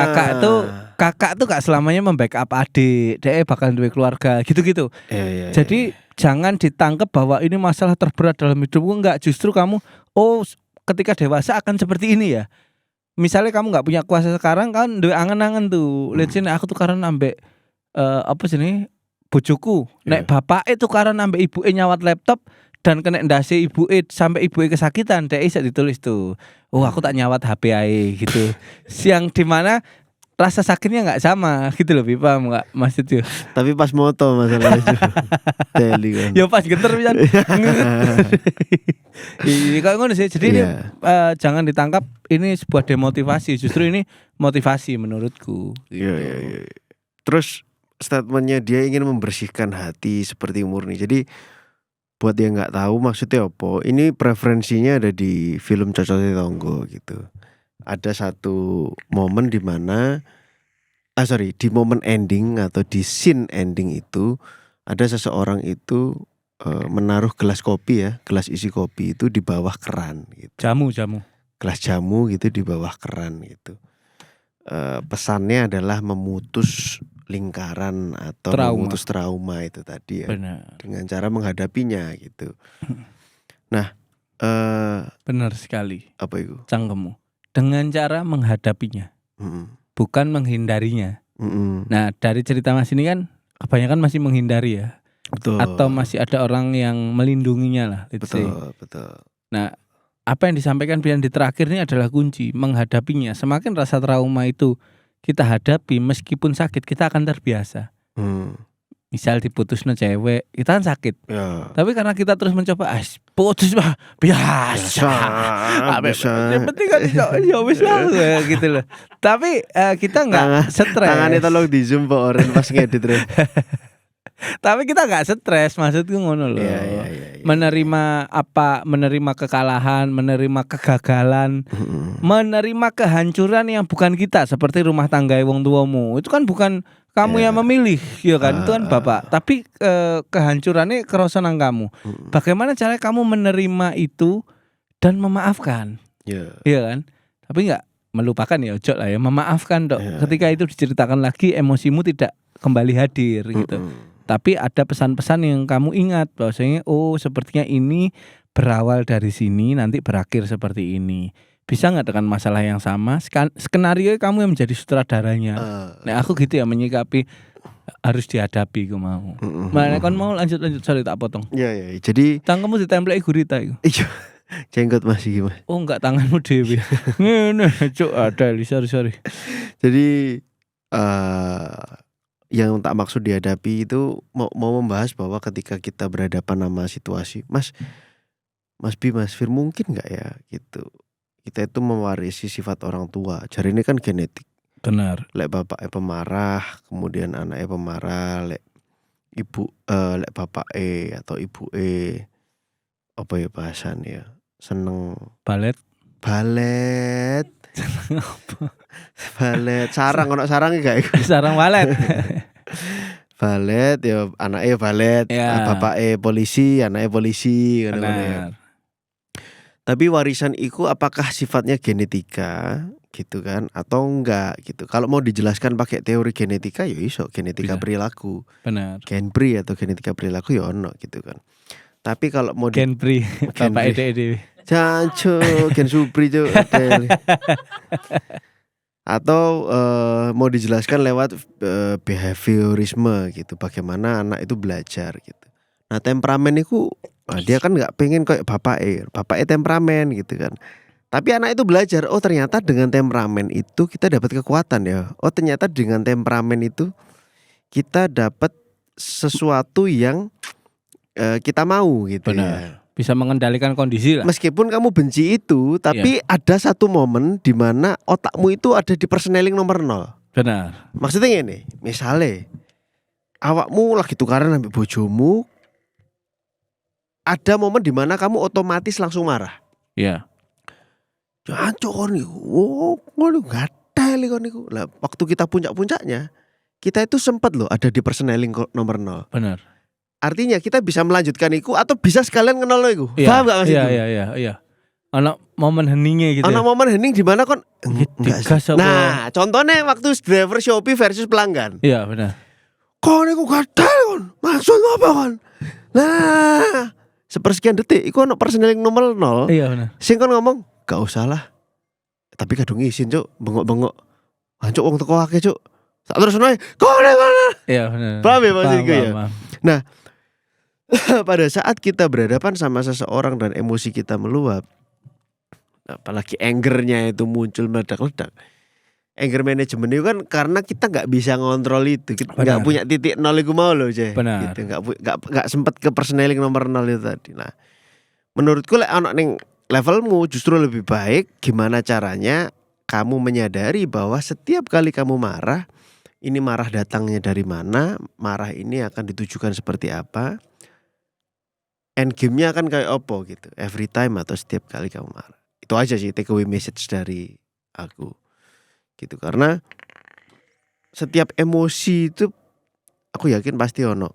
kakak tuh gak selamanya membackup adik, dia bakal duwe keluarga gitu-gitu. Jadi jangan ditangkap bahwa ini masalah terberat dalam hidupmu, enggak, justru kamu ketika dewasa akan seperti ini ya. Misalnya kamu nggak punya kuasa sekarang kan duwe angen-angen tuh. Lihat sini aku tuh karena ambek bojoku, nek bapak itu karena ambek ibuke nyawat laptop dan kena ndase ibuke sampai ibuke kesakitan, dia bisa ditulis tuh. Aku tak nyawat HP ae gitu. Yang dimana rasa sakitnya nggak sama gitu loh, paham nggak maksud itu? Tapi pas moto masalahnya itu. Teli kan. Ya pas geter pisan. Iya kayak ngono sih. Jadi ini jangan ditangkap ini sebuah demotivasi, justru ini motivasi menurutku. Iya. Terus statementnya dia ingin membersihkan hati seperti murni. Jadi buat yang nggak tahu maksudnya apa, ini preferensinya ada di film Cocote Tonggo gitu. Ada satu momen di mana di momen ending atau di scene ending itu ada seseorang itu menaruh gelas kopi gelas isi kopi itu di bawah keran gitu. Jamu. Gelas jamu gitu di bawah keran gitu. Pesannya adalah memutus lingkaran atau memutus trauma itu tadi ya. Benar. Dengan cara menghadapinya gitu. Nah, benar sekali. Apa itu? Cangkemmu. Dengan cara menghadapinya. Bukan menghindarinya. Nah dari cerita Mas ini kan kebanyakan masih menghindari ya. Betul. Atau masih ada orang yang melindunginya lah. Betul. Nah apa yang disampaikan Brian di terakhir ini adalah kunci menghadapinya. Semakin rasa trauma itu kita hadapi meskipun sakit kita akan terbiasa. Misal diputusnya cewek, kita kan sakit. Ya. Tapi karena kita terus mencoba, putus mah biasa. Yang penting kan ya wis lah gitu loh. Tapi kita nggak stres. Tangannya tolong di zoom Pak Oren pas ngedit Re. Tapi kita nggak stres, maksudku ngono loh. Iya. Menerima kekalahan, menerima kegagalan, menerima kehancuran yang bukan kita seperti rumah tangga wong tuamu. Itu kan bukan kamu yang memilih, ya kan? Itu kan bapak. Tapi kehancurannya kerasa nang kamu. Bagaimana cara kamu menerima itu dan memaafkan? Iya kan? Tapi nggak melupakan ya, ojo lah ya, memaafkan dok. Ketika itu diceritakan lagi, emosimu tidak kembali hadir gitu. Tapi ada pesan-pesan yang kamu ingat bahwasanya sepertinya ini berawal dari sini nanti berakhir seperti ini. Bisa nggak dengan masalah yang sama skenario kamu yang menjadi sutradaranya. Nah aku gitu ya menyikapi harus dihadapi aku mau. Mana kan mau lanjut sorry tak potong. Iya. Jadi tanganmu ditempelai gurita itu. Iya. Jenggot masih gimana? Oh enggak tanganmu dewi. Ngene cuk ada sorry. Jadi yang tak maksud dihadapi itu mau membahas bahwa ketika kita berhadapan sama situasi, Mas Fir mungkin nggak ya gitu. Kita itu mewarisi sifat orang tua. Jari ini kan genetik. Benar. Lek bapaknya pemarah, kemudian anaknya pemarah, lek bapaknya atau ibu apa ya bahasannya? Seneng balet. Seneng apa? Balet, sarang ono sarangnya gak iku? Sarang balet. Balet ya anaknya balet, bapaknya polisi, anaknya polisi ya. Tapi warisan iku apakah sifatnya genetika gitu kan atau enggak gitu. Kalau mau dijelaskan pakai teori genetika ya iso genetika perilaku. Benar. Genpri atau genetika perilaku ya ono gitu kan. Tapi kalau mau Genpri, bapak ede. Jancu, Gen Supri Cuk. Atau mau dijelaskan lewat behaviorisme gitu, bagaimana anak itu belajar gitu. Nah temperamen itu dia kan nggak pengen kayak bapaknya temperamen gitu kan. Tapi anak itu belajar, ternyata dengan temperamen itu kita dapat kekuatan ya. Ternyata dengan temperamen itu kita dapat sesuatu yang kita mau gitu. Benar. Ya. Bisa mengendalikan kondisi lah. Meskipun kamu benci itu, tapi ada satu momen di mana otakmu itu ada di persneling nomor 0. Benar. Maksudnya gini, misalnya awakmu lagi tukaran ambil bojomu, ada momen di mana kamu otomatis langsung marah. Iya. Jancuk kon niku, ngono gatel kon niku. Lah waktu kita puncak-puncaknya, kita itu sempat loh ada di persneling nomor 0. Benar. Artinya kita bisa melanjutkan iku atau bisa sekalian kenal lo iku. Paham gak maksudku? Iya. Ana momen heningnya gitu. Ana momen hening di mana kon Nah, contohnya waktu driver Shopee versus pelanggan. Iya, benar. Kon iku gatel kon. Maksud apa kon? Nah, sepersekian detik iku ana persneling nomor 0. Iya, benar. Sing kon ngomong, gak usah lah. Tapi kadung isin, Cuk. Bengok-bengok. Hancuk wong teko akeh, Cuk. Tak terus nae. Kon. Iya, benar. Paham ya maksudku ya? Paham. Nah, pada saat kita berhadapan sama seseorang dan emosi kita meluap, apalagi angernya itu muncul meledak-ledak. Anger management itu kan karena kita nggak bisa ngontrol itu, kita nggak punya titik nol itu mau loh, Ceh. Benar. Gitu, nggak sempat ke persneling nomor 0 itu tadi. Nah, menurutku anak ning levelmu justru lebih baik gimana caranya kamu menyadari bahwa setiap kali kamu marah, ini marah datangnya dari mana, marah ini akan ditujukan seperti apa. End game-nya akan kayak opo gitu. Every time atau setiap kali kamu marah. Itu aja sih take away message dari aku. Gitu karena setiap emosi itu aku yakin pasti ono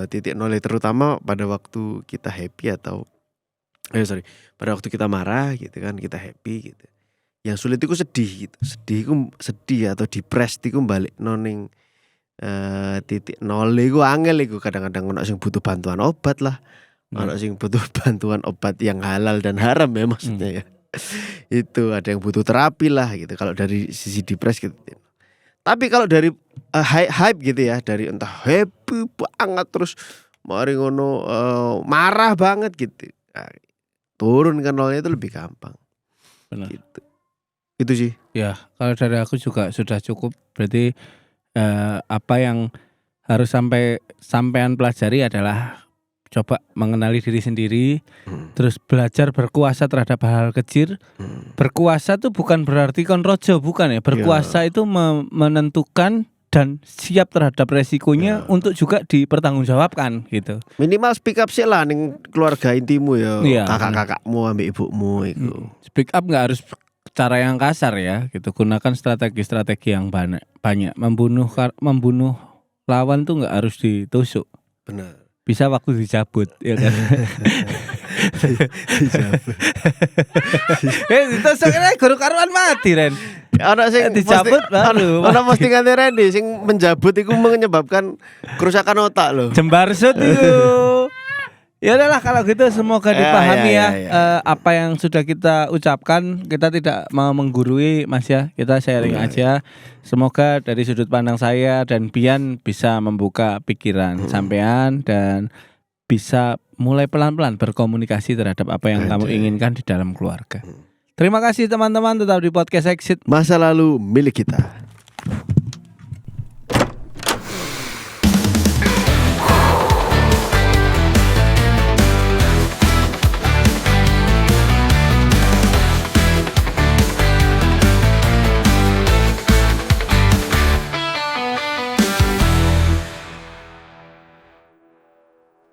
titik nol, terutama pada waktu kita happy atau pada waktu kita marah gitu kan, kita happy gitu. Yang sulit itu sedih gitu. Sedih atau depressed itu balik noning titik nol iku angel iku. Kadang-kadang ono sing butuh bantuan obat lah. Ono sing butuh bantuan obat yang halal dan haram ya maksudnya ya. Itu ada yang butuh terapi lah gitu kalau dari sisi depres gitu. Tapi kalau dari hype gitu ya, dari entah happy banget terus mari ngono marah banget gitu. Nah, turun ke nolnya itu lebih gampang. Benar. Gitu. Itu sih. Ya, kalau dari aku juga sudah cukup. Berarti apa yang harus sampean pelajari adalah coba mengenali diri sendiri, terus belajar berkuasa terhadap hal-hal kecil. Berkuasa itu bukan berarti konrojo, bukan ya. Berkuasa itu menentukan dan siap terhadap resikonya untuk juga dipertanggungjawabkan gitu. Minimal speak up sih lah ning keluarga intimu ya, Iya. kakak-kakakmu ambek ibumu itu. Speak up nggak harus cara yang kasar ya gitu. Gunakan strategi-strategi yang banyak. Membunuh lawan tuh nggak harus ditusuk. Benar. Bisa waktu dijabut ya kan. Ditusuk ini guru karuan mati Ren. Ana sing Dicabut baru. Ana postingane Randy sing menjabut iku menyebabkan kerusakan otak loh. Jembar sud itu. Ya udahlah kalau gitu semoga dipahami ya, apa yang sudah kita ucapkan. Kita tidak mau menggurui Mas ya. Kita sharing aja. Semoga dari sudut pandang saya dan Bian bisa membuka pikiran sampean dan bisa mulai pelan-pelan berkomunikasi terhadap apa yang kamu inginkan di dalam keluarga. Terima kasih teman-teman, tetap di podcast Exit. Masa lalu milik kita.